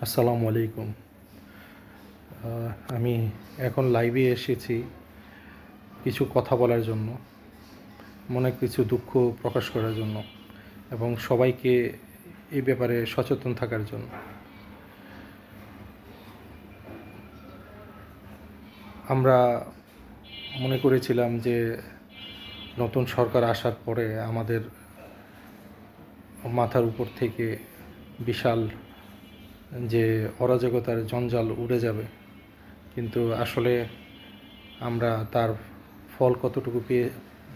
আসসালামু আলাইকুম। আমি এখন লাইভে এসেছি কিছু কথা বলার জন্য, মনে কিছু দুঃখ প্রকাশ করার জন্য এবং সবাইকে এই ব্যাপারে সচেতন থাকার জন্য। আমরা মনে করেছিলাম যে নতুন সরকার আসার পরে আমাদের মাথার উপর থেকে বিশাল যে অরাজকতার জঞ্জাল উড়ে যাবে, কিন্তু আসলে আমরা তার ফল কতটুকু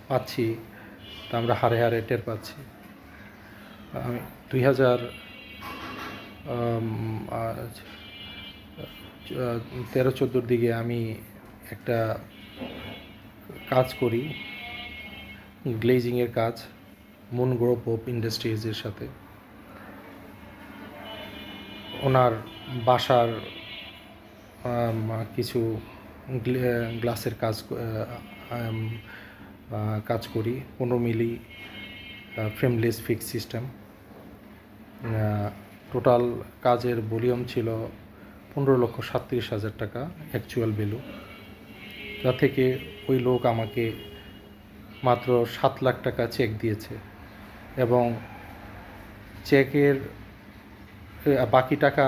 পাচ্ছি তা আমরা হাড়ে হাড়ে টের পাচ্ছি। 2013-14 দিকে আমি একটা কাজ করি, গ্লেজিংয়ের কাজ, মুন গ্রুপ অফ ইন্ডাস্ট্রিজের সাথে। ওনার বাসার কিছু গ্লাসের কাজ করি, 15 মিলি ফ্রেমলেস ফিক্স সিস্টেম। টোটাল কাজের ভলিউম ছিল 15,37,000 টাকা অ্যাকচুয়াল ভ্যালু। তা থেকে ওই লোক আমাকে মাত্র 7 লাখ টাকা চেক দিয়েছে এবং চেকের বাকি টাকা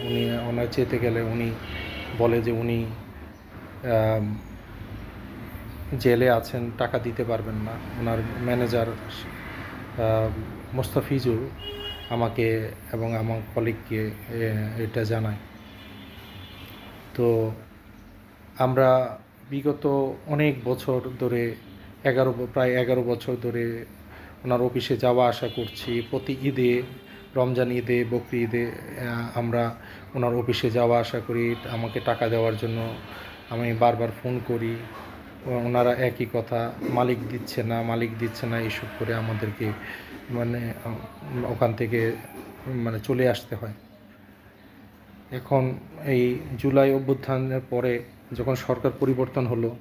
উনি ওনার চেতে গেলে উনি বলে যে উনি জেলে আছেন, টাকা দিতে পারবেন না। ওনার ম্যানেজার মোস্তাফিজুর আমাকে এবং আমার কলিগকে এটা জানায়। তো আমরা বিগত অনেক বছর ধরে প্রায় 11 বছর ধরে ওনার অফিসে যাওয়া আসা করছি। প্রতি ঈদে, রমজান ঈদে, বকরি ঈদে আমরা ওনার অফিসে যাওয়া আসা করি আমাকে টাকা দেওয়ার জন্য। আমি বারবার ফোন করি, ওনারা একই কথা, মালিক দিচ্ছে না এইসব করে আমাদেরকে ওখান থেকে চলে আসতে হয়। এখন এই জুলাই অভ্যুত্থানের পরে যখন সরকার পরিবর্তন হলো,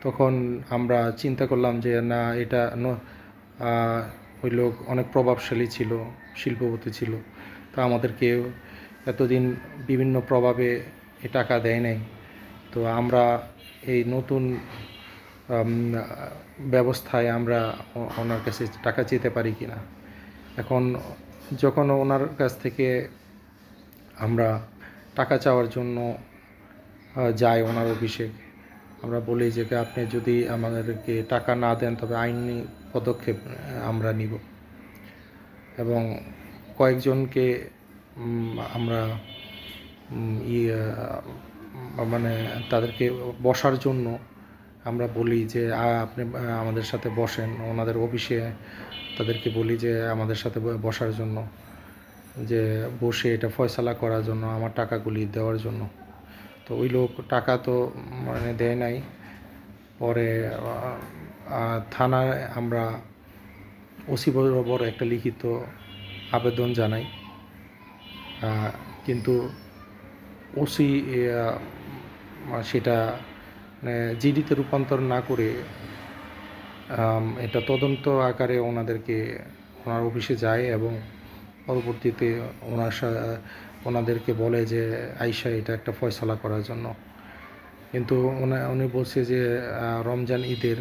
তখন আমরা চিন্তা করলাম যে না, এটা ওই লোক অনেক প্রভাবশালী ছিল, শিল্পপতি ছিল, তা আমাদেরকে এতদিন বিভিন্ন প্রভাবে এ টাকা দেয় নাই। তো আমরা এই নতুন ব্যবস্থায় আমরা ওনার কাছে টাকা চেতে পারি কি না। এখন যখন ওনার কাছ থেকে আমরা টাকা চাওয়ার জন্য যাই ওনার অফিসে, আমরা বলি যে আপনি যদি আমাদেরকে টাকা না দেন তবে আইনি পদক্ষেপ আমরা নিব। এবং কয়েকজনকে আমরা তাদেরকে বসার জন্য আমরা বলি যে আপনি আমাদের সাথে বসেন। ওনাদের অফিসে তাদেরকে বলি যে আমাদের সাথে বসার জন্য, যে বসে এটা ফয়সালা করার জন্য, আমার টাকাগুলি দেওয়ার জন্য। তো ওই লোক টাকা তো দেয় নাই। পরে থানায় আমরা ওসি বরাবর একটা লিখিত আবেদন জানাই, কিন্তু ওসি সেটা জিডিতে রূপান্তর না করে এটা তদন্ত আকারে ওনার অফিসে যায় এবং পরবর্তীতে ওনাদেরকে বলে যে আইসা এটা একটা ফয়সালা করার জন্য। কিন্তু উনি বলছে যে রমজান ঈদের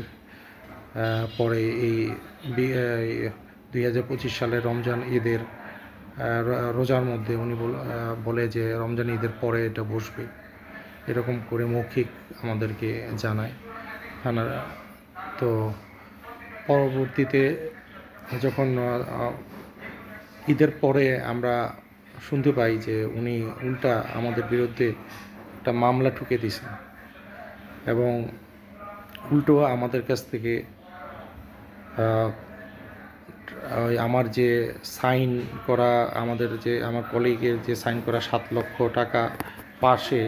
পরে এই 2025 সালের রমজান ঈদের রোজার মধ্যে উনি বলে যে রমজান ঈদের পরে এটা বসবে, এরকম করে মৌখিক আমাদেরকে জানায় থানারা। তো পরবর্তীতে যখন ঈদের পরে আমরা শুনতে পাই যে উনি উল্টা আমাদের বিরুদ্ধে একটা মামলা ঠুকে দিয়েছেন এবং উল্টো আমাদের কাছ থেকে আমার যে সাইন করা, আমার কলিগের যে সাইন করা 7 লক্ষ টাকা পাশে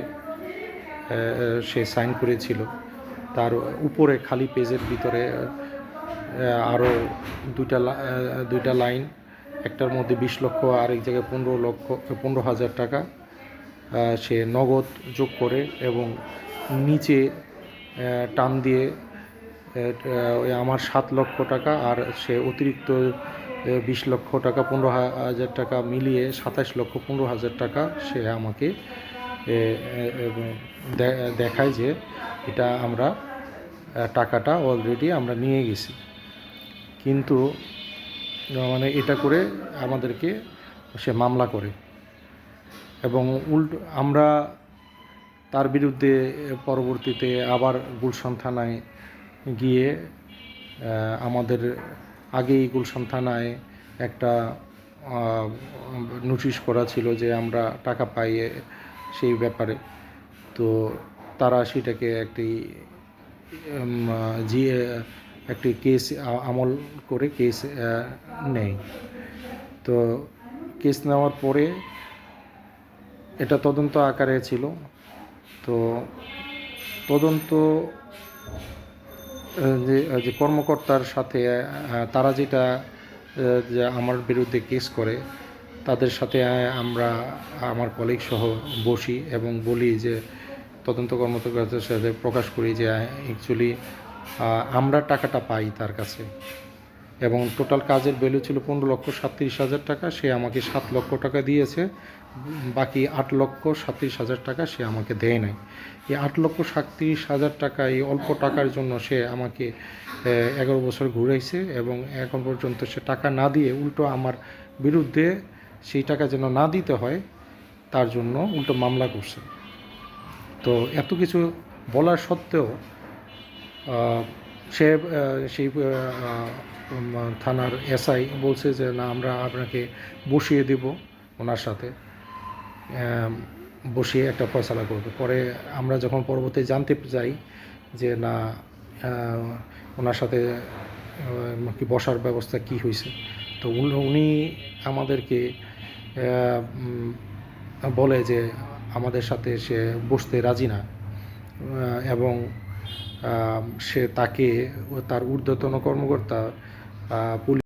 সে সাইন করেছিল, তার উপরে খালি পেজের ভিতরে আরও দুইটা লাইন, একটার মধ্যে 20 লক্ষ, আরেক জায়গায় 15,000 টাকা সে নগদ যোগ করে এবং নিচে টান দিয়ে আমার 7 লক্ষ টাকা আর সে অতিরিক্ত 20 লক্ষ টাকা, 15,000 টাকা মিলিয়ে 27,15,000 টাকা সে আমাকে দেখায় যে এটা আমরা টাকাটা অলরেডি আমরা নিয়ে গেছি। কিন্তু মানে এটা করে আমাদেরকে সে মামলা করে এবং আমরা তার বিরুদ্ধে পরবর্তীতে আবার গুলশান থানায় গিয়ে আমাদের আগেই গুলশান থানায় একটা নোটিশ করা ছিল যে আমরা টাকা পাই সেই ব্যাপারে। তো তারা সেটাকে একটি কেস আমল করে কেস নেয়। তো কেস নেওয়ার পরে এটা তদন্ত আকারে ছিল। তো তদন্ত যে কর্মকর্তার সাথে তারা যেটা যে আমার বিরুদ্ধে কেস করে তাদের সাথে আমার কলিগ সহ বসি এবং বলি যে তদন্ত কর্মকর্তার সাথে প্রকাশ করি যে অ্যাকচুয়ালি আমরা টাকাটা পাই তার কাছে এবং টোটাল কাজের ভ্যালু ছিল 15,37,000 টাকা। সে আমাকে 7 লক্ষ টাকা দিয়েছে, বাকি 8,37,000 টাকা সে আমাকে দেয় নাই। এই 8,37,000 টাকা, এই অল্প টাকার জন্য সে আমাকে 11 বছর ঘুরাইছে এবং এখন পর্যন্ত সে টাকা না দিয়ে উল্টো আমার বিরুদ্ধে সেই টাকা যেন না দিতে হয় তার জন্য উল্টো মামলা করছে। তো এত কিছু বলার সত্ত্বেও সে সেই থানার এসআই বলছে যে না, আমরা আপনাকে বসিয়ে দেব, ওনার সাথে বসিয়ে একটা ফয়সালা করবে। পরে আমরা যখন পরবর্তী জানতে যাই যে না, ওনার সাথে কি বসার ব্যবস্থা কি হয়েছে, তো উনি আমাদেরকে বলে যে আমাদের সাথে সে বসতে রাজি না এবং সে তাকে তার ঊর্ধ্বতন কর্মকর্তা পুলিশ